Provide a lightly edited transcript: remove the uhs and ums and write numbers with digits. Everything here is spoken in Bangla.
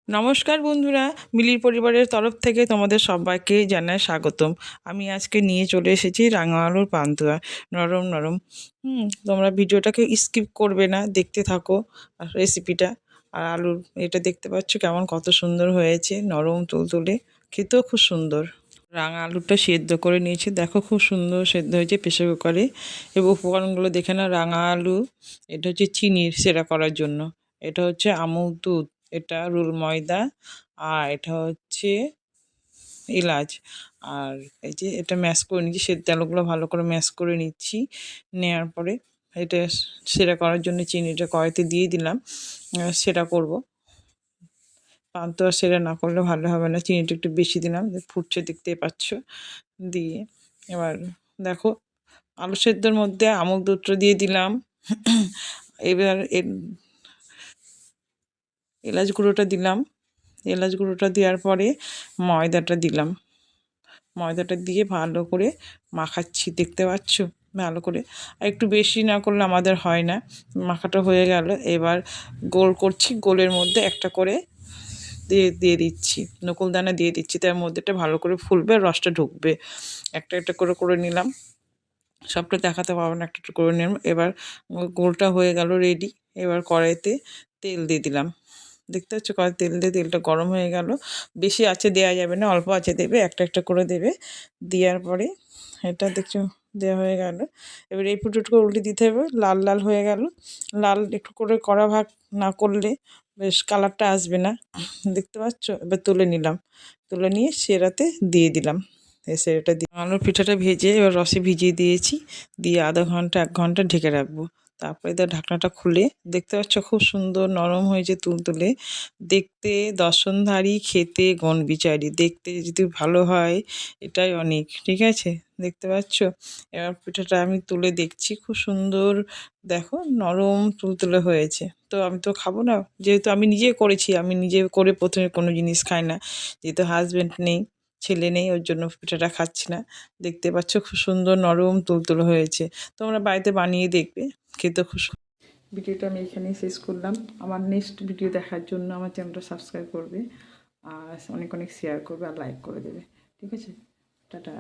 নমস্কার বন্ধুরা, মিলির পরিবারের তরফ থেকে তোমাদের সবাইকে জানাই স্বাগতম। আমি আজকে নিয়ে চলে এসেছি রাঙা আলুর পান্তুয়া, নরম নরম। তোমরা ভিডিওটাকে স্কিপ করবে না, দেখতে থাকো রেসিপিটা। আর আলুর এটা দেখতে পাচ্ছ কেমন কত সুন্দর হয়েছে, নরম তুলতুলে, খেতেও খুব সুন্দর। রাঙা আলুটা সেদ্ধ করে নিয়েছি, দেখো খুব সুন্দর সেদ্ধ হয়েছে প্রেসার কুকারে। এবং উপকরণগুলো দেখে না, রাঙা আলু, এটা হচ্ছে চিনির সেরা করার জন্য, এটা হচ্ছে আমুল দুধ, এটা রুল ময়দা, আর এটা হচ্ছে এলাচ। আর এই যে এটা ম্যাশ করে নিচ্ছি, সেদ্ধ আলুগুলো ভালো করে ম্যাশ করে নিচ্ছি। নেওয়ার পরে এটা সেরা করার জন্য চিনিটা কড়াইতে দিয়ে দিলাম, সেরা করব। পান্তুয়া সেরা না করলে ভালো হবে না, চিনিটা একটু বেশি দিলাম, ফুটছে দেখতেই পাচ্ছ। দিয়ে এবার দেখো, আলু সেদ্ধর মধ্যে আমুল দুধটা দিয়ে দিলাম। এবার এলাচ গুঁড়োটা দিলাম। এলাচ গুঁড়োটা দেওয়ার পরে ময়দাটা দিলাম। ময়দাটা দিয়ে ভালো করে মাখাচ্ছি, দেখতে পাচ্ছ ভালো করে। আর একটু বেশি না করলে আমাদের হয় না। মাখাটা হয়ে গেল, এবার গোল করছি, গোলের মধ্যে একটা করে দিয়ে দিয়ে দিচ্ছি, নকুলদানা দিয়ে দিচ্ছি, তার মধ্যেটা ভালো করে ফুলবে, রসটা ঢুকবে। একটা একটা করে করে নিলাম, সবটা দেখাতে পারবো না, একটা একটা করে নিলাম। এবার গোলটা হয়ে গেল রেডি। এবার কড়াইতে তেল দিয়ে দিলাম, দেখতে পাচ্ছ কড়াই তেল দিয়ে, তেলটা গরম হয়ে গেল। বেশি আছে দেওয়া যাবে না, অল্প আছে দেবে, একটা একটা করে দেবে। দেওয়ার পরে এটা দেখছো দেওয়া হয়ে গেল। এবার এই ফুটোটুকু উল্টে দিতে হবে, লাল লাল হয়ে গেল। লাল একটু করে কড়া ভাগ না করলে বেশ কালারটা আসবে না, দেখতে পাচ্ছ। এবার তুলে নিলাম, তুলে নিয়ে সেরাতে দিয়ে দিলাম। সেরাটা দিয়ে আলুর পিঠাটা ভেজে এবার রসে ভিজিয়ে দিয়েছি, দিয়ে আধা ঘন্টা 1 ঘন্টা ঢেকে রাখবো। তারপরে তার ঢাকনাটা খুলে দেখতে পাচ্ছ খুব সুন্দর নরম হয়েছে তুলতুলে, দেখতে দর্শনধারী, খেতে গণবিচারী। দেখতে যদি ভালো হয় এটাই অনেক, ঠিক আছে, দেখতে পাচ্ছ। এবার পিঠাটা আমি তুলে দেখছি, খুব সুন্দর, দেখো নরম তুলতুলে হয়েছে। তো আমি তো খাবো না, যেহেতু আমি নিজে করেছি, আমি নিজে করে প্রথমে কোনো জিনিস খাই না, যেহেতু হাজব্যান্ড নেই, ছেলে নেই, ওর জন্য পিঠাটা খাচ্ছি না। দেখতে পাচ্ছ খুব সুন্দর নরম তুলতুলে হয়েছে, তোমরা বাড়িতে বানিয়ে দেখবে, খেতে খুব। ভিডিওটা আমি এখানেই শেষ করলাম। আমার নেক্সট ভিডিও দেখার জন্য আমার চ্যানেলটা সাবস্ক্রাইব করবে, আর অনেক অনেক শেয়ার করবে, আর লাইক করে দেবে, ঠিক আছে। টাটা।